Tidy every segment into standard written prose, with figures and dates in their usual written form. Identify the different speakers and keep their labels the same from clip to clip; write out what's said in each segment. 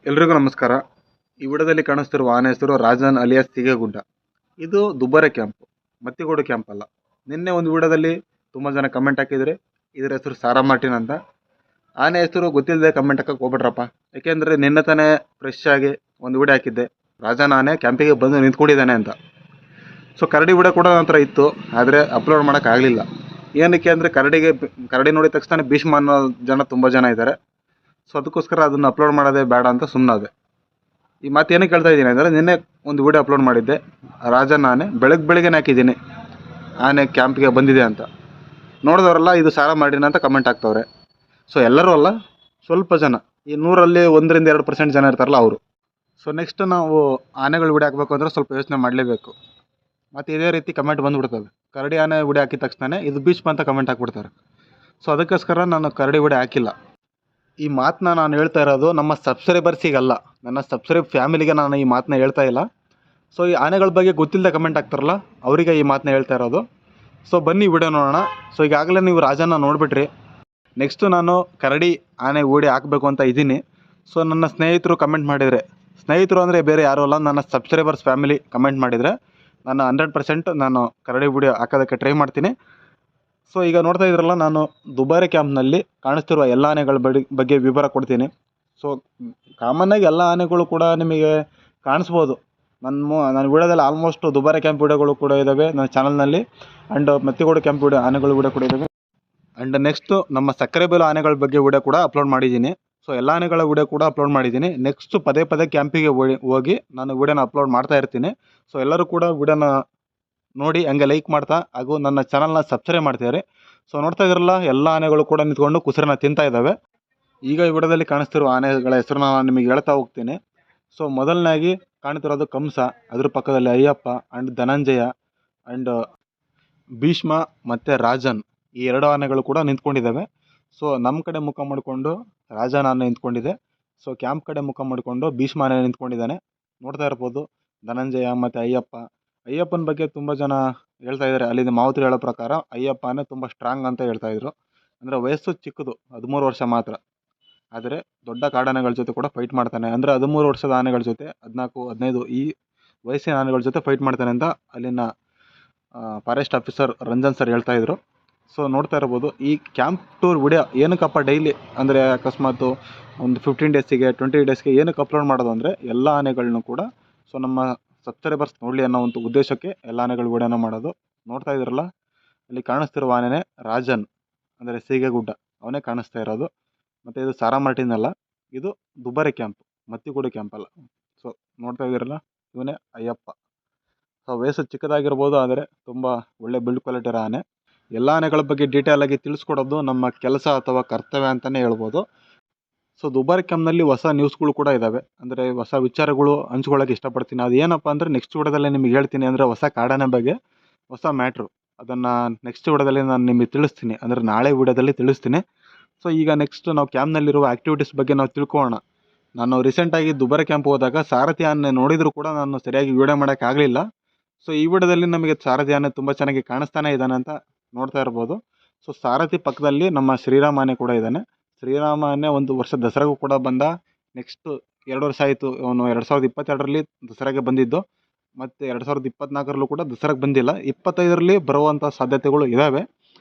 Speaker 1: ಎಲ್ರಿಗೂ ನಮಸ್ಕಾರ. ಈ ವಿಡಿಯೋದಲ್ಲಿ ಕಾಣಿಸ್ತಿರುವ ಆನೆ ಹೆಸರು ರಾಜನ್ ಅಲಿಯಾಸ್ ಸಿಗೇಗುಡ್ಡ. ಇದು ದುಬ್ಬಾರೆ ಕ್ಯಾಂಪ್, ಮತ್ತಿಗೋಡು ಕ್ಯಾಂಪ್ ಅಲ್ಲ. ನಿನ್ನೆ ಒಂದು ವಿಡಿಯೋದಲ್ಲಿ ತುಂಬ ಜನ ಕಮೆಂಟ್ ಹಾಕಿದರೆ ಇದರ ಹೆಸರು ಸಾರಾ ಮಾರ್ಟಿನ್ ಅಂತ. ಆನೆ ಹೆಸರು ಗೊತ್ತಿಲ್ಲದೆ ಕಮೆಂಟ್ ಹಾಕಕ್ಕೆ ಹೋಗ್ಬಿಟ್ರಪ್ಪ. ಯಾಕೆಂದರೆ ನಿನ್ನೆ ತಾನೇ ಫ್ರೆಶ್ ಆಗಿ ಒಂದು ವಿಡಿಯೋ ಹಾಕಿದ್ದೆ, ರಾಜನ್ ಆನೆ ಕ್ಯಾಂಪಿಗೆ ಬಂದು ನಿಂತ್ಕೊಂಡಿದ್ದಾನೆ ಅಂತ. ಸೊ ಕರಡಿ ವಿಡಿಯೋ ಕೂಡ ನನ್ನ ಹತ್ರ ಇತ್ತು, ಆದರೆ ಅಪ್ಲೋಡ್ ಮಾಡೋಕ್ಕಾಗಲಿಲ್ಲ. ಏನಕ್ಕೆ ಅಂದರೆ ಕರಡಿ ನೋಡಿದ ತಕ್ಷಣ ಭೀಷ್ಮ ಅನ್ನೋ ತುಂಬ ಜನ ಇದ್ದಾರೆ. ಸೊ ಅದಕ್ಕೋಸ್ಕರ ಅದನ್ನು ಅಪ್ಲೋಡ್ ಮಾಡೋದೇ ಬೇಡ ಅಂತ ಸುಮ್ಮನಾದೆ. ಈ ಮಾತು ಏನಕ್ಕೆ ಹೇಳ್ತಾ ಇದ್ದೀನಿ ಅಂದರೆ, ನಿನ್ನೆ ಒಂದು ವಿಡಿಯೋ ಅಪ್ಲೋಡ್ ಮಾಡಿದ್ದೆ, ರಾಜನ್ ಆನೆ ಬೆಳಗ್ಗೆ ಹಾಕಿದ್ದೀನಿ ಆನೆ ಕ್ಯಾಂಪ್ಗೆ ಬಂದಿದೆ ಅಂತ. ನೋಡಿದವರೆಲ್ಲ ಇದು ಸಾರಾ ಮಾಡಿನ ಅಂತ ಕಮೆಂಟ್ ಆಗ್ತವ್ರೆ. ಸೊ ಎಲ್ಲರೂ ಅಲ್ಲ, ಸ್ವಲ್ಪ ಜನ, ಈ 100ರಲ್ಲಿ 1-2% ಜನ ಇರ್ತಾರಲ್ಲ ಅವರು. ಸೊ ನೆಕ್ಸ್ಟ್ ನಾವು ಆನೆಗಳು ವಿಡಿಯೋ ಹಾಕಬೇಕು ಅಂದರೆ ಸ್ವಲ್ಪ ಯೋಚನೆ ಮಾಡಲೇಬೇಕು. ಮತ್ತು ಇದೇ ರೀತಿ ಕಮೆಂಟ್ ಬಂದುಬಿಡ್ತವೆ. ಕರಡಿ ಆನೆ ವಿಡಿಯೋ ಹಾಕಿದ ತಕ್ಷಣ ಇದು ಭೀಷ್ಮ ಅಂತ ಕಮೆಂಟ್ ಹಾಕ್ಬಿಡ್ತಾರೆ. ಸೊ ಅದಕ್ಕೋಸ್ಕರ ನಾನು ಕರಡಿ ವಿಡಿಯೋ ಹಾಕಿಲ್ಲ. ಈ ಮಾತನ್ನ ನಾನು ಹೇಳ್ತಾ ಇರೋದು ನಮ್ಮ ಸಬ್ಸ್ಕ್ರೈಬರ್ಸಿಗಲ್ಲ, ನನ್ನ ಸಬ್ಸ್ಕ್ರೈಬ್ ಫ್ಯಾಮಿಲಿಗೆ ನಾನು ಈ ಮಾತನ್ನ ಹೇಳ್ತಾ ಇಲ್ಲ. ಸೊ ಈ ಆನೆಗಳ ಬಗ್ಗೆ ಗೊತ್ತಿಲ್ಲದೆ ಕಮೆಂಟ್ ಆಗ್ತಾರಲ್ಲ, ಅವರಿಗೆ ಈ ಮಾತನ್ನ ಹೇಳ್ತಾ ಇರೋದು. ಸೊ ಬನ್ನಿ ವಿಡಿಯೋ ನೋಡೋಣ. ಸೊ ಈಗಾಗಲೇ ನೀವು ರಾಜನ ನೋಡಿಬಿಟ್ರಿ. ನೆಕ್ಸ್ಟು ನಾನು ಕರಡಿ ಆನೆ ವಿಡಿಯೋ ಹಾಕಬೇಕು ಅಂತ ಇದ್ದೀನಿ. ಸೊ ನನ್ನ ಸ್ನೇಹಿತರು ಕಮೆಂಟ್ ಮಾಡಿದರೆ, ಸ್ನೇಹಿತರು ಅಂದರೆ ಬೇರೆ ಯಾರೂ ಅಲ್ಲ, ನನ್ನ ಸಬ್ಸ್ಕ್ರೈಬರ್ಸ್ ಫ್ಯಾಮಿಲಿ ಕಮೆಂಟ್ ಮಾಡಿದರೆ ನಾನು 100% ನಾನು ಕರಡಿ ವಿಡಿಯೋ ಹಾಕೋದಕ್ಕೆ ಟ್ರೈ ಮಾಡ್ತೀನಿ. ಸೊ ಈಗ ನೋಡ್ತಾ ಇದ್ರಲ್ಲ, ನಾನು ದುಬಾರೆ ಕ್ಯಾಂಪ್ನಲ್ಲಿ ಕಾಣಿಸ್ತಿರುವ ಎಲ್ಲ ಆನೆಗಳ ಬಗ್ಗೆ ವಿವರ ಕೊಡ್ತೀನಿ. ಸೊ ಕಾಮನ್ನಾಗಿ ಎಲ್ಲ ಆನೆಗಳು ಕೂಡ ನಿಮಗೆ ಕಾಣಿಸ್ಬೋದು. ನನ್ನ ವಿಡಿಯೋದಲ್ಲಿ ಆಲ್ಮೋಸ್ಟ್ ದುಬಾರೆ ಕ್ಯಾಂಪ್ ವಿಡಿಯೋಗಳು ಕೂಡ ಇದ್ದಾವೆ ನನ್ನ ಚಾನಲ್ನಲ್ಲಿ. ಆ್ಯಂಡ್ ಮತ್ತಿಗೋಡು ಕ್ಯಾಂಪ್ ವಿಡಿಯೋ ಆನೆಗಳು ವಿಡಿಯೋ ಕೂಡ ಇದ್ದಾವೆ. ಆ್ಯಂಡ್ ನೆಕ್ಸ್ಟು ನಮ್ಮ ಸಕ್ಕರೆಬೈಲು ಆನೆಗಳ ಬಗ್ಗೆ ವಿಡಿಯೋ ಕೂಡ ಅಪ್ಲೋಡ್ ಮಾಡಿದ್ದೀನಿ. ಸೊ ಎಲ್ಲ ಆನೆಗಳ ವಿಡಿಯೋ ಕೂಡ ಅಪ್ಲೋಡ್ ಮಾಡಿದ್ದೀನಿ. ನೆಕ್ಸ್ಟು ಪದೇ ಕ್ಯಾಂಪಿಗೆ ಹೋಗಿ ನಾನು ವಿಡಿಯೋನ ಅಪ್ಲೋಡ್ ಮಾಡ್ತಾ ಇರ್ತೀನಿ. ಸೊ ಎಲ್ಲರೂ ಕೂಡ ವಿಡಿಯೋನ ನೋಡಿ ಹಂಗೆ ಲೈಕ್ ಮಾಡ್ತಾ ಹಾಗೂ ನನ್ನ ಚಾನಲ್ನ ಸಬ್ಸ್ಕ್ರೈಬ್ ಮಾಡ್ತಿದ್ದಾರೆ. ಸೊ ನೋಡ್ತಾ ಇದ್ರಲ್ಲ, ಎಲ್ಲ ಆನೆಗಳು ಕೂಡ ನಿಂತ್ಕೊಂಡು ಕುಸರನ್ನ ತಿಂತಾ ಇದ್ದಾವೆ. ಈಗ ಈ ವಿಡಿಯೋದಲ್ಲಿ ಕಾಣಿಸ್ತಿರುವ ಆನೆಗಳ ಹೆಸರನ್ನ ನಾನು ನಿಮಗೆ ಹೇಳ್ತಾ ಹೋಗ್ತೀನಿ. ಸೊ ಮೊದಲನೇದಾಗಿ ಕಾಣ್ತಿರೋದು ಕಂಸ, ಅದ್ರ ಪಕ್ಕದಲ್ಲಿ ಅಯ್ಯಪ್ಪ ಆ್ಯಂಡ್ ಧನಂಜಯ ಆ್ಯಂಡ್ ಭೀಷ್ಮ ಮತ್ತು ರಾಜನ್, ಈ 2 ಆನೆಗಳು ಕೂಡ ನಿಂತ್ಕೊಂಡಿದ್ದಾವೆ. ಸೊ ನಮ್ಮ ಕಡೆ ಮುಖ ಮಾಡಿಕೊಂಡು ರಾಜನ್ ಆನೆ ನಿಂತ್ಕೊಂಡಿದೆ. ಸೊ ಕ್ಯಾಂಪ್ ಕಡೆ ಮುಖ ಮಾಡಿಕೊಂಡು ಭೀಷ್ಮ ಆನೆ ನಿಂತ್ಕೊಂಡಿದ್ದಾನೆ. ನೋಡ್ತಾ ಇರ್ಬೋದು ಧನಂಜಯ ಮತ್ತು ಅಯ್ಯಪ್ಪನ ಬಗ್ಗೆ ತುಂಬ ಜನ ಹೇಳ್ತಾ ಇದ್ದಾರೆ. ಅಲ್ಲಿಂದ ಮಾವುತರು ಹೇಳೋ ಪ್ರಕಾರ ಅಯ್ಯಪ್ಪನೇ ತುಂಬ ಸ್ಟ್ರಾಂಗ್ ಅಂತ ಹೇಳ್ತಾಯಿದ್ರು. ಅಂದರೆ ವಯಸ್ಸು ಚಿಕ್ಕದು, 13 ವರ್ಷ ಮಾತ್ರ. ಆದರೆ ದೊಡ್ಡ ಕಾಡಾನೆಗಳ ಜೊತೆ ಕೂಡ ಫೈಟ್ ಮಾಡ್ತಾನೆ. ಅಂದರೆ 13 ವರ್ಷದ ಆನೆಗಳ ಜೊತೆ 14-15 ಈ ವಯಸ್ಸಿನ ಆನೆಗಳ ಜೊತೆ ಫೈಟ್ ಮಾಡ್ತಾನೆ ಅಂತ ಅಲ್ಲಿನ ಫಾರೆಸ್ಟ್ ಆಫೀಸರ್ ರಂಜನ್ ಸರ್ ಹೇಳ್ತಾಯಿದ್ರು. ಸೊ ನೋಡ್ತಾ ಇರ್ಬೋದು, ಈ ಕ್ಯಾಂಪ್ ಟೂರ್ ವಿಡಿಯೋ ಏನಕ್ಕಪ್ಪ ಡೈಲಿ ಅಂದರೆ ಅಕಸ್ಮಾತು ಒಂದು 15 ಡೇಸಿಗೆ 20 ಡೇಸ್ಗೆ ಏನಕ್ಕೆ ಅಪ್ಲೋಡ್ ಮಾಡೋದು ಅಂದರೆ, ಎಲ್ಲ ಆನೆಗಳನ್ನೂ ಕೂಡ ಸೊ ನಮ್ಮ ಸಬ್ಸ್ಕ್ರೈಬರ್ಸ್ ನೋಡಲಿ ಅನ್ನೋ ಒಂದು ಉದ್ದೇಶಕ್ಕೆ ಎಲ್ಲ ಆನೆಗಳು ವಿಡಿಯೋನ ಮಾಡೋದು. ನೋಡ್ತಾ ಇದ್ರಲ್ಲ, ಇಲ್ಲಿ ಕಾಣಿಸ್ತಿರುವ ಆನೆನೇ ರಾಜನ್, ಅಂದರೆ ಸೀಗೆಗುಡ್ಡ, ಅವನೇ ಕಾಣಿಸ್ತಾ ಇರೋದು. ಮತ್ತು ಇದು ಸಾರಾ ಮಾರ್ಟಿನ್ ಅಲ್ಲ, ಇದು ದುಬಾರೆ ಕ್ಯಾಂಪ್, ಮತ್ತಿಗೋಡು ಕ್ಯಾಂಪ್ ಅಲ್ಲ. ಸೊ ನೋಡ್ತಾ ಇದ್ದೀರಲ್ಲ, ಇವನೇ ಅಯ್ಯಪ್ಪ. ಸೊ ವಯಸ್ಸು ಚಿಕ್ಕದಾಗಿರ್ಬೋದು, ಆದರೆ ತುಂಬ ಒಳ್ಳೆ ಬಿಲ್ಡ್ ಕ್ವಾಲಿಟಿ ಇರೋ ಆನೆ. ಎಲ್ಲ ಆನೆಗಳ ಬಗ್ಗೆ ಡೀಟೇಲ್ ಆಗಿ ತಿಳಿಸ್ಕೊಡೋದು ನಮ್ಮ ಕೆಲಸ ಅಥವಾ ಕರ್ತವ್ಯ ಅಂತಲೇ ಹೇಳ್ಬೋದು. ಸೊ ದುಬಾರೆ ಕ್ಯಾಂಪ್ನಲ್ಲಿ ಹೊಸ ನ್ಯೂಸ್ಗಳು ಕೂಡ ಇದ್ದಾವೆ, ಅಂದರೆ ಹೊಸ ವಿಚಾರಗಳು ಹಂಚ್ಕೊಳ್ಳೋಕೆ ಇಷ್ಟಪಡ್ತೀನಿ. ಅದು ಏನಪ್ಪ ಅಂದರೆ ನೆಕ್ಸ್ಟ್ ವಿಡಿಯೋದಲ್ಲೇ ನಿಮಗೆ ಹೇಳ್ತೀನಿ. ಅಂದರೆ ಹೊಸ ಕಾಡಾನೆ ಬಗ್ಗೆ ಹೊಸ ಮ್ಯಾಟ್ರು, ಅದನ್ನು ನೆಕ್ಸ್ಟ್ ವಿಡಿಯೋದಲ್ಲಿ ನಾನು ನಿಮಗೆ ತಿಳಿಸ್ತೀನಿ, ಅಂದರೆ ನಾಳೆ ವಿಡಿಯೋದಲ್ಲಿ ತಿಳಿಸ್ತೀನಿ. ಸೊ ಈಗ ನೆಕ್ಸ್ಟ್ ನಾವು ಕ್ಯಾಂಪ್ನಲ್ಲಿರುವ ಆ್ಯಕ್ಟಿವಿಟೀಸ್ ಬಗ್ಗೆ ನಾವು ತಿಳ್ಕೊಳ್ಳೋಣ. ನಾನು ರೀಸೆಂಟಾಗಿ ದುಬಾರೆ ಕ್ಯಾಂಪ್ ಹೋದಾಗ ಸಾರಥಿ ಆನೆ ನೋಡಿದರೂ ಕೂಡ ನಾನು ಸರಿಯಾಗಿ ವಿಡಿಯೋ ಮಾಡೋಕ್ಕಾಗಲಿಲ್ಲ. ಸೊ ಈ ವಿಡಿಯೋದಲ್ಲಿ ನಮಗೆ ಸಾರಥಿ ಆನೆ ತುಂಬ ಚೆನ್ನಾಗಿ ಕಾಣಿಸ್ತಾನೆ ಇದ್ದಾನೆ ಅಂತ ನೋಡ್ತಾ ಇರ್ಬೋದು. ಸೊ ಸಾರಥಿ ಪಕ್ಕದಲ್ಲಿ ನಮ್ಮ ಶ್ರೀರಾಮ ಆನೆ ಕೂಡ ಇದ್ದಾನೆ. ಶ್ರೀರಾಮ ಆನೆ ಒಂದು ವರ್ಷ ದಸರಾಗೂ ಕೂಡ ಬಂದ. ನೆಕ್ಸ್ಟು 2 ವರ್ಷ ಆಯಿತು, ಅವನು 2022ರಲ್ಲಿ ದಸರಾಗೆ ಬಂದಿದ್ದು. ಮತ್ತು 2024ರಲ್ಲೂ ಕೂಡ ದಸರಾಗೆ ಬಂದಿಲ್ಲ. 25ರಲ್ಲಿ ಬರುವಂಥ ಸಾಧ್ಯತೆಗಳು ಇದ್ದಾವೆ.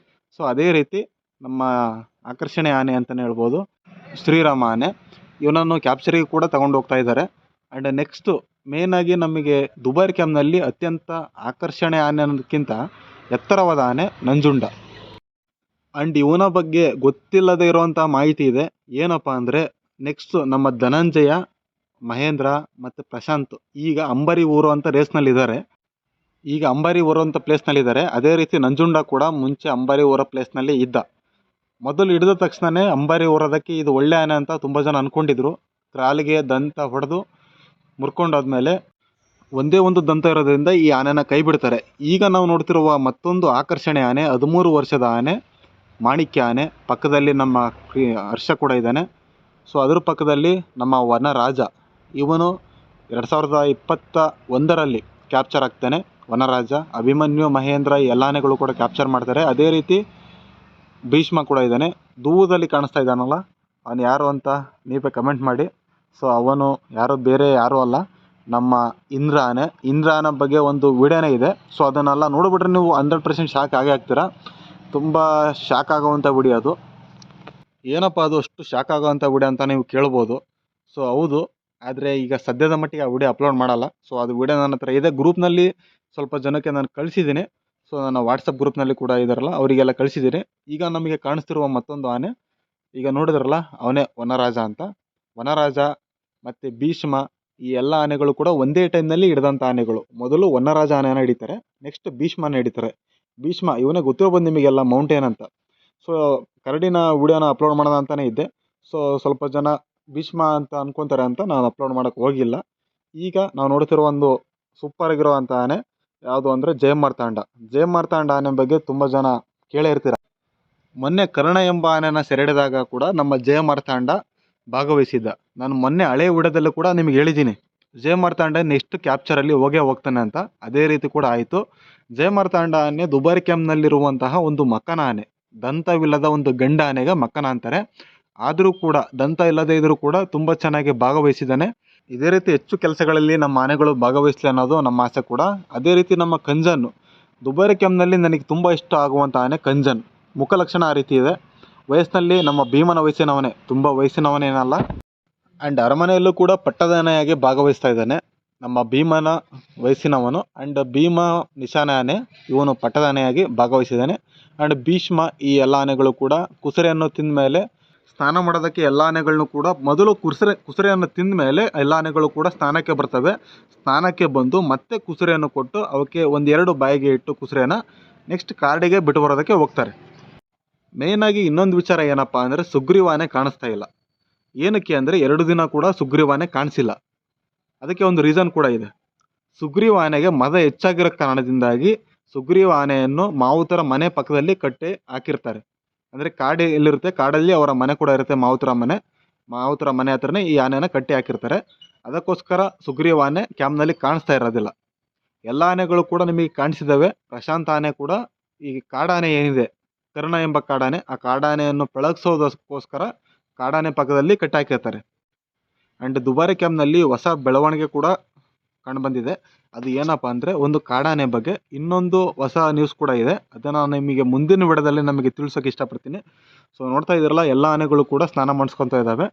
Speaker 1: ಸೊ ಅದೇ ರೀತಿ ನಮ್ಮ ಆಕರ್ಷಣೆ ಆನೆ ಅಂತಲೇ ಹೇಳ್ಬೋದು ಶ್ರೀರಾಮ ಆನೆ. ಇವನನ್ನು ಕ್ಯಾಪ್ಚರಿಗೆ ಕೂಡ ತಗೊಂಡು ಹೋಗ್ತಾ ಇದ್ದಾರೆ. ಆ್ಯಂಡ್ ನೆಕ್ಸ್ಟು ಮೇಯ್ನಾಗಿ ನಮಗೆ ದುಬಾರೆ ಕ್ಯಾಂಪ್ನಲ್ಲಿ ಅತ್ಯಂತ ಆಕರ್ಷಣೆ ಆನೆ ಅನ್ನೋದಕ್ಕಿಂತ ಎತ್ತರವಾದ ಆನೆ ನಂಜುಂಡ. ಆ್ಯಂಡ್ ಇವನ ಬಗ್ಗೆ ಗೊತ್ತಿಲ್ಲದೆ ಇರುವಂಥ ಮಾಹಿತಿ ಇದೆ. ಏನಪ್ಪ ಅಂದರೆ, ನೆಕ್ಸ್ಟು ನಮ್ಮ ಧನಂಜಯ, ಮಹೇಂದ್ರ ಮತ್ತು ಪ್ರಶಾಂತ್ ಈಗ ಅಂಬಾರಿ ಊರು ಅಂತ ರೇಸ್ನಲ್ಲಿದ್ದಾರೆ. ಈಗ ಅಂಬಾರಿ ಊರು ಅಂತ ಪ್ಲೇಸ್ನಲ್ಲಿದ್ದಾರೆ. ಅದೇ ರೀತಿ ನಂಜುಂಡ ಕೂಡ ಮುಂಚೆ ಅಂಬಾರಿ ಊರೋ ಪ್ಲೇಸ್ನಲ್ಲಿ ಇದ್ದ. ಮೊದಲು ಹಿಡಿದ ತಕ್ಷಣವೇ ಅಂಬಾರಿ ಊರೋದಕ್ಕೆ ಇದು ಒಳ್ಳೆ ಆನೆ ಅಂತ ತುಂಬ ಜನ ಅಂದ್ಕೊಂಡಿದ್ರು. ಕಾಲಿಗೆ ದಂತ ಹೊಡೆದು ಮುರ್ಕೊಂಡಾದ್ಮೇಲೆ ಒಂದೇ ಒಂದು ದಂತ ಇರೋದ್ರಿಂದ ಈ ಆನೆನ ಕೈ ಬಿಡ್ತಾರೆ. ಈಗ ನಾವು ನೋಡ್ತಿರುವ ಮತ್ತೊಂದು ಆಕರ್ಷಣೆ ಆನೆ 13 ವರ್ಷದ ಆನೆ ಮಾಣಿಕ್ಯ ಆನೆ. ಪಕ್ಕದಲ್ಲಿ ನಮ್ಮ ಹರ್ಷ ಕೂಡ ಇದ್ದಾನೆ. ಸೊ ಅದ್ರ ಪಕ್ಕದಲ್ಲಿ ನಮ್ಮ ವನರಾಜ, ಇವನು 2021ರಲ್ಲಿ ಕ್ಯಾಪ್ಚರ್ ಆಗ್ತಾನೆ. ವನರಾಜ, ಅಭಿಮನ್ಯು, ಮಹೇಂದ್ರ ಈ ಎಲ್ಲ ಆನೆಗಳು ಕೂಡ ಕ್ಯಾಪ್ಚರ್ ಮಾಡ್ತಾರೆ. ಅದೇ ರೀತಿ ಭೀಷ್ಮ ಕೂಡ ಇದ್ದಾನೆ. ದೂರದಲ್ಲಿ ಕಾಣಿಸ್ತಾ ಇದ್ದಾನಲ್ಲ, ಅವನು ಯಾರು ಅಂತ ನೀವೇ ಕಮೆಂಟ್ ಮಾಡಿ. ಸೊ ಅವನು ಬೇರೆ ಯಾರೂ ಅಲ್ಲ, ನಮ್ಮ ಇಂದ್ರಾನ ಬಗ್ಗೆ ಒಂದು ವಿಡಿಯೋನೇ ಇದೆ. ಸೊ ಅದನ್ನೆಲ್ಲ ನೋಡಿಬಿಟ್ರೆ ನೀವು 100% ಶಾಕ್ ಆಗೇ ಆಗ್ತೀರಾ. ತುಂಬ ಶಾಕ್ ಆಗೋವಂಥ ವಿಡಿಯೋ ಅದು. ಏನಪ್ಪ ಅದು ಅಷ್ಟು ಶಾಕ್ ಆಗೋವಂಥ ವಿಡಿಯೋ ಅಂತ ನೀವು ಕೇಳ್ಬೋದು. ಸೊ ಹೌದು, ಆದರೆ ಈಗ ಸದ್ಯದ ಮಟ್ಟಿಗೆ ಆ ವಿಡಿಯೋ ಅಪ್ಲೋಡ್ ಮಾಡಲ್ಲ. ಸೊ ಅದು ವಿಡಿಯೋ ನನ್ನ ಹತ್ರ ಇದೆ, ಗ್ರೂಪ್ನಲ್ಲಿ ಸ್ವಲ್ಪ ಜನಕ್ಕೆ ನಾನು ಕಳಿಸಿದ್ದೀನಿ. ಸೊ ನನ್ನ ವಾಟ್ಸಪ್ ಗ್ರೂಪ್ನಲ್ಲಿ ಕೂಡ ಇದ್ದಾರಲ್ಲ ಅವರಿಗೆಲ್ಲ ಕಳಿಸಿದ್ದೀನಿ. ಈಗ ನಮಗೆ ಕಾಣಿಸ್ತಿರುವ ಮತ್ತೊಂದು ಆನೆ, ಈಗ ನೋಡಿದ್ರಲ್ಲ ಅವನೇ ವನರಾಜ ಅಂತ. ವನರಾಜ ಮತ್ತು ಭೀಷ್ಮ ಈ ಎಲ್ಲ ಆನೆಗಳು ಕೂಡ ಒಂದೇ ಟೈಮ್ನಲ್ಲಿ ಹಿಡಿದಂಥ ಆನೆಗಳು. ಮೊದಲು ವನರಾಜ ಆನೆನ ಹಿಡಿತಾರೆ, ನೆಕ್ಸ್ಟ್ ಭೀಷ್ಮನ ಹಿಡಿತಾರೆ. ಭೀಷ್ಮ ಇವನೇ ಗೊತ್ತಿರ್ಬೋದು ನಿಮಗೆಲ್ಲ, ಮೌಂಟೇನ್ ಅಂತ. ಸೊ ಕರಡಿನ ವಿಡಿಯೋನ ಅಪ್ಲೋಡ್ ಮಾಡೋಣ ಅಂತಲೇ ಇದ್ದೆ. ಸೊ ಸ್ವಲ್ಪ ಜನ ಭೀಷ್ಮ ಅಂತ ಅನ್ಕೊತಾರೆ ಅಂತ ನಾನು ಅಪ್ಲೋಡ್ ಮಾಡೋಕ್ಕೆ ಹೋಗಿಲ್ಲ. ಈಗ ನಾವು ನೋಡ್ತಿರೋ ಒಂದು ಸೂಪರ್ ಆಗಿರುವಂಥ ಆನೆ ಯಾವುದು ಅಂದರೆ ಜಯಮಾರ್ತಾಂಡ ಆನೆ ಬಗ್ಗೆ ತುಂಬ ಜನ ಕೇಳೇ ಇರ್ತೀರ. ಮೊನ್ನೆ ಕರ್ಣ ಎಂಬ ಆನೆನ ಸೆರೆಹಿಡಿದಾಗ ಕೂಡ ನಮ್ಮ ಜಯಮಾರ್ತಾಂಡ ಭಾಗವಹಿಸಿದ್ದ. ನಾನು ಮೊನ್ನೆ ಹಳೆ ವಿಡಿಯೋದಲ್ಲೂ ಕೂಡ ನಿಮಗೆ ಹೇಳಿದ್ದೀನಿ, ಜಯಮಾರ್ತಾಂಡ ನೆಕ್ಸ್ಟ್ ಕ್ಯಾಪ್ಚರಲ್ಲಿ ಹೋಗ್ತಾನೆ ಅಂತ. ಅದೇ ರೀತಿ ಕೂಡ ಆಯಿತು. ಜಯಮಾರ್ತಾಂಡ ಆನೆ ದುಬಾರಿ ಕ್ಯಾಂಪ್ನಲ್ಲಿರುವಂತಹ ಒಂದು ಮಕ್ಕನ ಆನೆ, ದಂತವಿಲ್ಲದ ಒಂದು ಗಂಡ ಆನೆಗೆ ಮಕ್ಕನ ಅಂತಾರೆ. ಆದರೂ ಕೂಡ ದಂತ ಇಲ್ಲದೇ ಇದ್ದರೂ ಕೂಡ ತುಂಬ ಚೆನ್ನಾಗಿ ಭಾಗವಹಿಸಿದ್ದಾನೆ. ಇದೇ ರೀತಿ ಹೆಚ್ಚು ಕೆಲಸಗಳಲ್ಲಿ ನಮ್ಮ ಆನೆಗಳು ಭಾಗವಹಿಸಲಿ ಅನ್ನೋದು ನಮ್ಮ ಆಸೆ ಕೂಡ. ಅದೇ ರೀತಿ ನಮ್ಮ ಕಂಜನ್, ದುಬಾರಿ ಕ್ಯಾಂಪ್ನಲ್ಲಿ ನನಗೆ ತುಂಬ ಇಷ್ಟ ಆಗುವಂಥ ಆನೆ ಕಂಜನ್. ಮುಖಲಕ್ಷಣ ಆ ರೀತಿ ಇದೆ. ವಯಸ್ಸಿನಲ್ಲಿ ನಮ್ಮ ಭೀಮನ ವಯಸ್ಸಿನವನೇ, ತುಂಬ ವಯಸ್ಸಿನವನೇನಲ್ಲ. ಆ್ಯಂಡ್ ಅರಮನೆಯಲ್ಲೂ ಕೂಡ ಪಟ್ಟದ ಆನೆಯಾಗಿ ಭಾಗವಹಿಸ್ತಾ ಇದ್ದಾನೆ. ನಮ್ಮ ಭೀಮನ ವಯಸ್ಸಿನವನು. ಆ್ಯಂಡ್ ಭೀಮ ನಿಶಾನ ಆನೆ, ಇವನು ಪಟ್ಟದ ಆನೆಯಾಗಿ ಭಾಗವಹಿಸಿದ್ದಾನೆ. ಆ್ಯಂಡ್ ಭೀಷ್ಮ ಈ ಎಲ್ಲ ಆನೆಗಳು ಕೂಡ ಕುಸರೆಯನ್ನು ತಿಂದ ಮೇಲೆ ಸ್ನಾನ ಮಾಡೋದಕ್ಕೆ ಎಲ್ಲ ಆನೆಗಳನ್ನು ಕೂಡ ಮೊದಲು ಕುಸರೆಯನ್ನು ತಿಂದ ಮೇಲೆ ಎಲ್ಲ ಆನೆಗಳು ಕೂಡ ಸ್ನಾನಕ್ಕೆ ಬರ್ತವೆ. ಸ್ನಾನಕ್ಕೆ ಬಂದು ಮತ್ತೆ ಕುಸರೆಯನ್ನು ಕೊಟ್ಟು ಅವಕ್ಕೆ ಒಂದೆರಡು ಬಾಯಿಗೆ ಇಟ್ಟು ಕುಸರೆನ ನೆಕ್ಸ್ಟ್ ಕಾಡಿಗೆ ಬಿಟ್ಟು ಬರೋದಕ್ಕೆ ಹೋಗ್ತಾರೆ. ಮೇಯ್ನಾಗಿ ಇನ್ನೊಂದು ವಿಚಾರ ಏನಪ್ಪ ಅಂದರೆ ಸುಗ್ರೀವ ಆನೆ ಕಾಣಿಸ್ತಾ ಇಲ್ಲ. ಏನಕ್ಕೆ ಅಂದರೆ 2 ದಿನ ಕೂಡ ಸುಗ್ರೀವ ಆನೆ ಕಾಣಿಸಿಲ್ಲ. ಅದಕ್ಕೆ ಒಂದು ರೀಸನ್ ಕೂಡ ಇದೆ. ಸುಗ್ರೀವ ಆನೆಗೆ ಮದ ಹೆಚ್ಚಾಗಿರೋ ಕಾರಣದಿಂದಾಗಿ ಸುಗ್ರೀವ ಆನೆಯನ್ನು ಮಾವುತರ ಮನೆ ಪಕ್ಕದಲ್ಲಿ ಕಟ್ಟಿ ಹಾಕಿರ್ತಾರೆ. ಅಂದರೆ ಕಾಡು ಎಲ್ಲಿರುತ್ತೆ, ಕಾಡಲ್ಲಿ ಅವರ ಮನೆ ಕೂಡ ಇರುತ್ತೆ, ಮಾವುತರ ಮನೆ ಹತ್ರನೇ ಈ ಆನೆನ ಕಟ್ಟಿ ಹಾಕಿರ್ತಾರೆ. ಅದಕ್ಕೋಸ್ಕರ ಸುಗ್ರೀವ ಆನೆ ಕ್ಯಾಂಪ್ನಲ್ಲಿ ಕಾಣಿಸ್ತಾ ಇರೋದಿಲ್ಲ. ಎಲ್ಲ ಆನೆಗಳು ಕೂಡ ನಿಮಗೆ ಕಾಣಿಸಿದ್ದಾವೆ. ಪ್ರಶಾಂತ ಆನೆ ಕೂಡ ಈ ಕಾಡಾನೆ ಏನಿದೆ, ಕರ್ಣ ಎಂಬ ಕಾಡಾನೆ, ಆ ಕಾಡಾನೆಯನ್ನು ಪಳಗಿಸೋದಕ್ಕೋಸ್ಕರ ಕಾಡಾನೆ ಪಕ್ಕದಲ್ಲಿ ಕಟ್ಟಾಕಿರ್ತಾರೆ. ಆ್ಯಂಡ್ ದುಬಾರಿ ಕ್ಯಾಂಪ್ನಲ್ಲಿ ಹೊಸ ಬೆಳವಣಿಗೆ ಕೂಡ ಕಂಡುಬಂದಿದೆ. ಅದು ಏನಪ್ಪ ಅಂದರೆ ಒಂದು ಕಾಡಾನೆ ಬಗ್ಗೆ ಇನ್ನೊಂದು ಹೊಸ ನ್ಯೂಸ್ ಕೂಡ ಇದೆ. ಅದನ್ನು ನಿಮಗೆ ಮುಂದಿನ ವಿಡಿಯೋದಲ್ಲಿ ನಮಗೆ ತಿಳಿಸೋಕೆ ಇಷ್ಟಪಡ್ತೀನಿ. ಸೊ ನೋಡ್ತಾ ಇದ್ದೀರಲ್ಲ, ಎಲ್ಲ ಆನೆಗಳು ಕೂಡ ಸ್ನಾನ ಮಾಡಿಸ್ಕೊತಾ ಇದ್ದಾವೆ.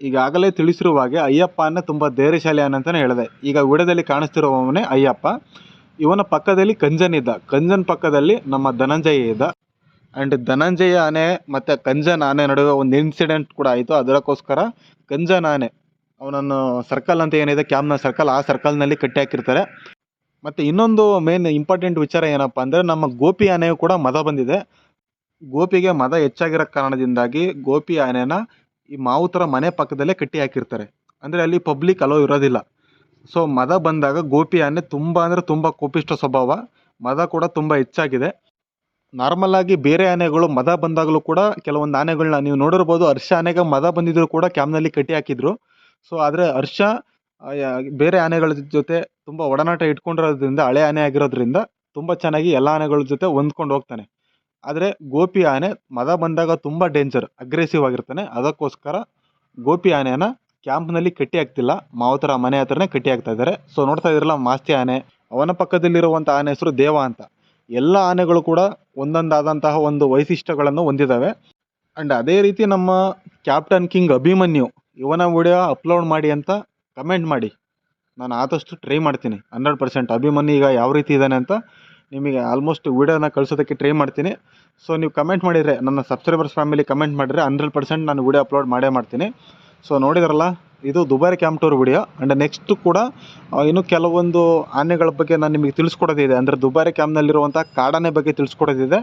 Speaker 1: ಈಗಾಗಲೇ ತಿಳಿಸಿರುವ ಹಾಗೆ ಅಯ್ಯಪ್ಪ ಆನೆ ತುಂಬ ಧೈರ್ಯಶಾಲಿ ಆನೆ ಅಂತಲೇ ಹೇಳಿದೆ. ಈಗ ವಿಡಿಯೋದಲ್ಲಿ ಕಾಣಿಸ್ತಿರುವವನೇ ಅಯ್ಯಪ್ಪ. ಇವನ ಪಕ್ಕದಲ್ಲಿ ಕಂಜನ್ ಇದ್ದ. ಕಂಜನ್ ಪಕ್ಕದಲ್ಲಿ ನಮ್ಮ ಧನಂಜಯ ಇದ್ದ. ಆ್ಯಂಡ್ ಧನಂಜಯ ಆನೆ ಮತ್ತು ಕಂಜನ್ ಆನೆ ನಡುವೆ ಒಂದು ಇನ್ಸಿಡೆಂಟ್ ಕೂಡ ಆಯಿತು. ಅದಕ್ಕೋಸ್ಕರ ಕಂಜನ್ ಆನೆ ಅವನನ್ನು ಸರ್ಕಲ್ ಅಂತ ಏನಿದೆ, ಕ್ಯಾಂಪ್ನ ಸರ್ಕಲ್, ಆ ಸರ್ಕಲ್ನಲ್ಲಿ ಕಟ್ಟಿ ಹಾಕಿರ್ತಾರೆ. ಮತ್ತು ಇನ್ನೊಂದು ಮೇನ್ ಇಂಪಾರ್ಟೆಂಟ್ ವಿಚಾರ ಏನಪ್ಪ ಅಂದರೆ ನಮ್ಮ ಗೋಪಿ ಆನೆಯು ಕೂಡ ಮದ ಬಂದಿದೆ. ಗೋಪಿಗೆ ಮದ ಹೆಚ್ಚಾಗಿರೋ ಕಾರಣದಿಂದಾಗಿ ಗೋಪಿ ಆನೆನ ಈ ಮಾವುತರ ಮನೆ ಪಕ್ಕದಲ್ಲೇ ಕಟ್ಟಿ ಹಾಕಿರ್ತಾರೆ. ಅಂದರೆ ಅಲ್ಲಿ ಪಬ್ಲಿಕ್ ಅಲೋ ಇರೋದಿಲ್ಲ. ಸೊ ಮದ ಬಂದಾಗ ಗೋಪಿ ಆನೆ ತುಂಬ ಅಂದರೆ ತುಂಬ ಕೋಪಿಷ್ಟ ಸ್ವಭಾವ. ಮದ ಕೂಡ ತುಂಬ ಹೆಚ್ಚಾಗಿದೆ. ನಾರ್ಮಲಾಗಿ ಬೇರೆ ಆನೆಗಳು ಮದ ಬಂದಾಗಲೂ ಕೂಡ ಕೆಲವೊಂದು ಆನೆಗಳನ್ನ ನೀವು ನೋಡಿರ್ಬೋದು. ಹರ್ಷ ಆನೆಗೆ ಮದ ಬಂದಿದ್ರು ಕೂಡ ಕ್ಯಾಂಪ್ನಲ್ಲಿ ಕಟ್ಟಿ ಹಾಕಿದ್ರು. ಸೊ ಆದರೆ ಹರ್ಷ ಬೇರೆ ಆನೆಗಳ ಜೊತೆ ತುಂಬ ಒಡನಾಟ ಇಟ್ಕೊಂಡಿರೋದ್ರಿಂದ, ಹಳೆ ಆನೆ ಆಗಿರೋದ್ರಿಂದ ತುಂಬ ಚೆನ್ನಾಗಿ ಎಲ್ಲ ಆನೆಗಳ ಜೊತೆ ಹೊಂದ್ಕೊಂಡು ಹೋಗ್ತಾನೆ. ಆದರೆ ಗೋಪಿ ಆನೆ ಮದ ಬಂದಾಗ ತುಂಬ ಡೇಂಜರ್, ಅಗ್ರೆಸಿವ್ ಆಗಿರ್ತಾನೆ. ಅದಕ್ಕೋಸ್ಕರ ಗೋಪಿ ಆನೆನ ಕ್ಯಾಂಪ್ನಲ್ಲಿ ಕಟ್ಟಿ ಹಾಕ್ತಿಲ್ಲ, ಮಾವುತರ ಮನೆ ಹತ್ರನೇ ಕಟ್ಟಿ ಹಾಕ್ತಾ ಇದ್ದಾರೆ. ಸೊ ನೋಡ್ತಾ ಇದ್ರಲ್ಲ, ಮಾಸ್ತಿ ಆನೆ, ಅವನ ಪಕ್ಕದಲ್ಲಿರುವಂಥ ಆನೆ ಹೆಸರು ದೇವ ಅಂತ. ಎಲ್ಲ ಆನೆಗಳು ಕೂಡ ಒಂದೊಂದಾದಂತಹ ಒಂದು ವೈಶಿಷ್ಟ್ಯಗಳನ್ನು ಹೊಂದಿದ್ದಾವೆ. ಆ್ಯಂಡ್ ಅದೇ ರೀತಿ ನಮ್ಮ ಕ್ಯಾಪ್ಟನ್ ಕಿಂಗ್ ಅಭಿಮನ್ಯು, ಇವನ ವಿಡಿಯೋ ಅಪ್ಲೋಡ್ ಮಾಡಿ ಅಂತ ಕಮೆಂಟ್ ಮಾಡಿ. ನಾನು ಆದಷ್ಟು ಟ್ರೈ ಮಾಡ್ತೀನಿ 100%. ಅಭಿಮನ್ಯು ಈಗ ಯಾವ ರೀತಿ ಇದ್ದಾನೆ ಅಂತ ನಿಮಗೆ ಆಲ್ಮೋಸ್ಟ್ ವಿಡಿಯೋನ ಕಳಿಸೋದಕ್ಕೆ ಟ್ರೈ ಮಾಡ್ತೀನಿ. ಸೊ ನೀವು ಕಮೆಂಟ್ ಮಾಡಿದರೆ, ನನ್ನ ಸಬ್ಸ್ಕ್ರೈಬರ್ಸ್ ಫ್ಯಾಮಿಲಿ ಕಮೆಂಟ್ ಮಾಡಿದರೆ 100% ನಾನು ವಿಡಿಯೋ ಅಪ್ಲೋಡ್ ಮಾಡೇ ಮಾಡ್ತೀನಿ. ಸೊ ನೋಡಿದ್ರಲ್ಲ, ಇದು ದುಬಾರಿ camp tour video. And next ಕೂಡ ಇನ್ನೂ ಕೆಲವೊಂದು ಆನೆಗಳ ಬಗ್ಗೆ ನಾನು ನಿಮಗೆ ತಿಳಿಸ್ಕೊಡೋದಿದೆ. ಅಂದರೆ ದುಬಾರಿ ಕ್ಯಾಂಪ್ನಲ್ಲಿರುವಂಥ ಕಾಡಾನೆ ಬಗ್ಗೆ ತಿಳಿಸ್ಕೊಡೋದಿದೆ.